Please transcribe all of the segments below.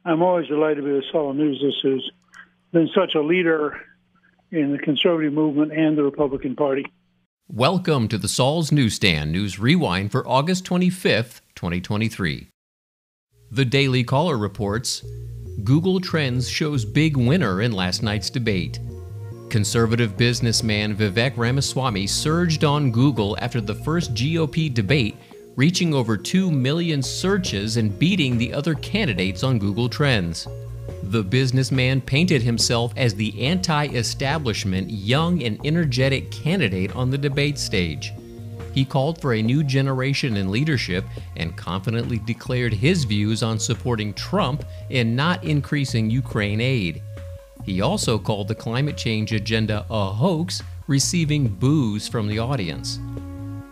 I'm always delighted to be with Saul News. This has been such a leader in the conservative movement and the Republican Party. Welcome to the Saul's Newsstand News Rewind for August 25th, 2023. The Daily Caller reports, Google Trends shows big winner in last night's debate. Conservative businessman Vivek Ramaswamy surged on Google after the first GOP debate, reaching over 2 million searches and beating the other candidates on Google Trends. The businessman painted himself as the anti-establishment, young and energetic candidate on the debate stage. He called for a new generation in leadership and confidently declared his views on supporting Trump and not increasing Ukraine aid. He also called the climate change agenda a hoax, receiving boos from the audience.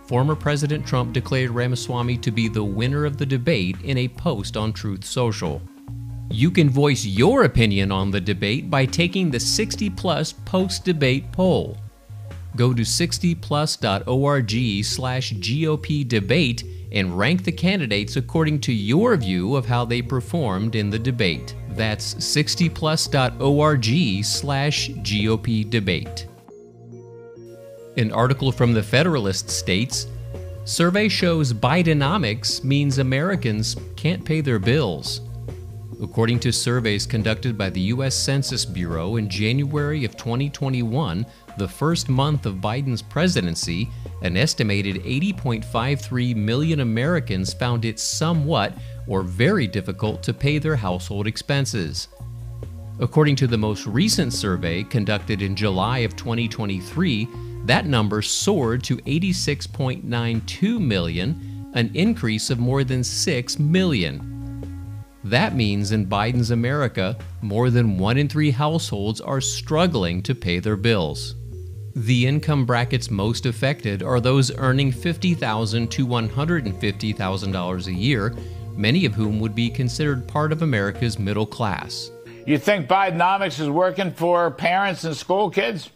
Former President Trump declared Ramaswamy to be the winner of the debate in a post on Truth Social. You can voice your opinion on the debate by taking the 60+ post-debate poll. Go to 60plus.org/GOP debate and rank the candidates according to your view of how they performed in the debate. That's 60plus.org/GOP debate. An article from the Federalist states, survey shows Bidenomics means Americans can't pay their bills. According to surveys conducted by the U.S. Census Bureau in January of 2021, the first month of Biden's presidency, an estimated 80.53 million Americans found it somewhat or very difficult to pay their household expenses. According to the most recent survey conducted in July of 2023, that number soared to 86.92 million, an increase of more than 6 million. That means in Biden's America, more than 1 in 3 households are struggling to pay their bills. The income brackets most affected are those earning $50,000 to $150,000 a year, many of whom would be considered part of America's middle class. You think Bidenomics is working for parents and school kids?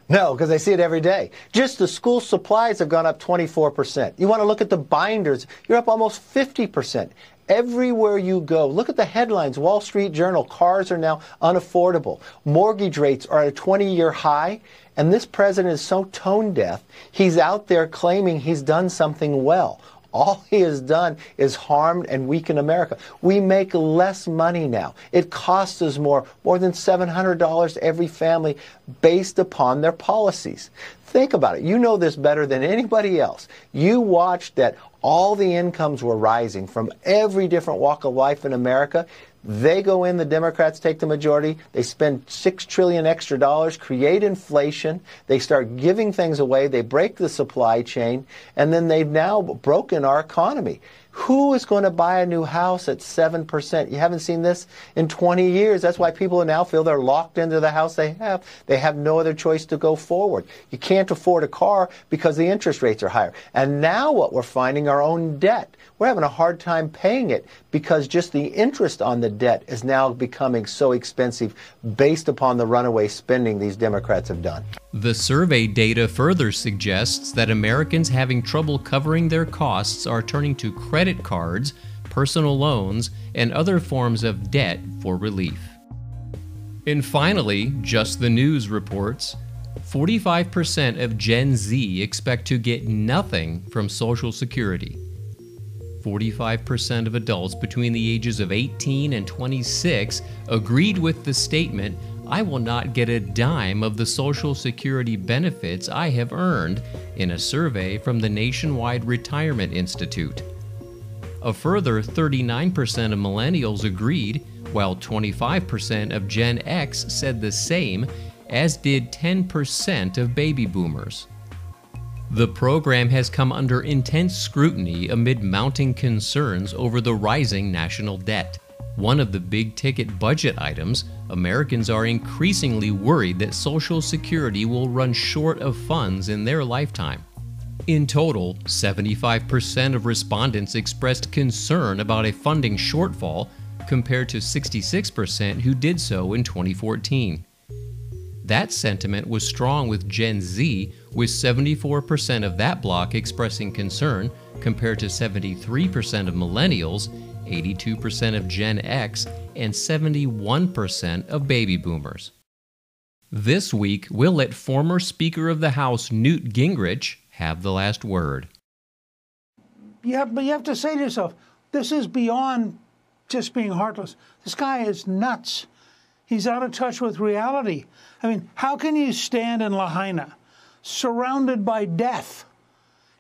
No, because I see it every day. Just the school supplies have gone up 24%. You want to look at the binders, you're up almost 50%. Everywhere you go, look at the headlines. Wall Street Journal, cars are now unaffordable. Mortgage rates are at a 20-year high. And this president is so tone deaf, he's out there claiming he's done something well. All he has done is harmed and weakened America. We make less money now. It costs us more than $700 every family based upon their policies. Think about it. You know this better than anybody else. You watched that all the incomes were rising from every different walk of life in America. They go in, the Democrats take the majority, they spend $6 trillion extra dollars, create inflation, they start giving things away, they break the supply chain, and then they've now broken our economy. Who is going to buy a new house at 7%? You haven't seen this in 20 years. That's why people now feel they're locked into the house they have. They have no other choice to go forward. You can't afford a car because the interest rates are higher. And now what we're finding, our own debt. We're having a hard time paying it because just the interest on the debt is now becoming so expensive based upon the runaway spending these Democrats have done. The survey data further suggests that Americans having trouble covering their costs are turning to credit cards, personal loans, and other forms of debt for relief. And finally, Just the News reports, 45% of Gen Z expect to get nothing from Social Security. 45% of adults between the ages of 18 and 26 agreed with the statement, "I will not get a dime of the Social Security benefits I have earned," in a survey from the Nationwide Retirement Institute. A further 39% of millennials agreed, while 25% of Gen X said the same, as did 10% of baby boomers. The program has come under intense scrutiny amid mounting concerns over the rising national debt. One of the big-ticket budget items, Americans are increasingly worried that Social Security will run short of funds in their lifetime. In total, 75% of respondents expressed concern about a funding shortfall, compared to 66% who did so in 2014. That sentiment was strong with Gen Z, with 74% of that bloc expressing concern, compared to 73% of millennials 82% of Gen X, and 71% of baby boomers. This week, we'll let former Speaker of the House Newt Gingrich have the last word. Yeah, but you have to say to yourself, this is beyond just being heartless. This guy is nuts. He's out of touch with reality. I mean, how can you stand in Lahaina, surrounded by death,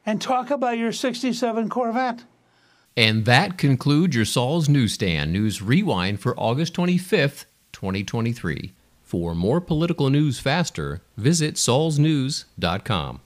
and talk about your 67 Corvette? And that concludes your Saul's Newsstand News Rewind for August 25th, 2023. For more political news faster, visit saulsnews.com.